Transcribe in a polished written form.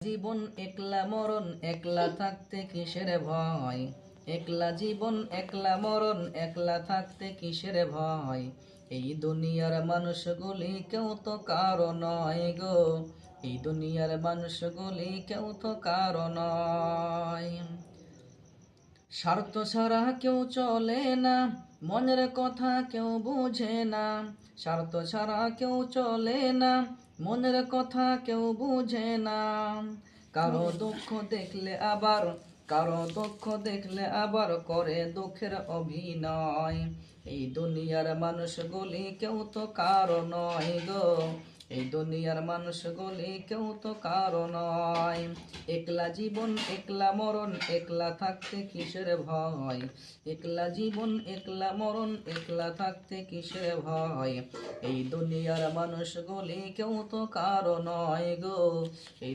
জীবন একলা মরণ, একলা থাকতে কিসের ভয়? একলা জীবন একলা মরণ, একলা থাকতে কিসের ভয়? এই দুনিয়ার মানুষগুলি কেউ তো কারো নয় গো, এই দুনিয়ার মানুষগুলি কেউ তো কারো নয়। স্বার্থ ছাড়া কেউ চলে না, মনের কথা কেউ বুঝে না। স্বার্থ ছাড়া কেউ চলে না, মনের কথা কেউ বুঝে না। কারো দুঃখ দেখলে আবার, কারো দুঃখ দেখলে আবার করে দুঃখের অভিনয়। এই দুনিয়ার মানুষগুলি কেউ তো কারো নয় গো, এই দুনিয়ার মানুষগুলি কেউ তো কারো নয়। একলা জীবন একলা মরণ, একলা থাকতে কিসের ভয়? একলা জীবন একলা মরণ, একলা থাকতে কিসের ভয়? এই দুনিয়ার মানুষগুলি কেউ তো কারো নয় গো, এই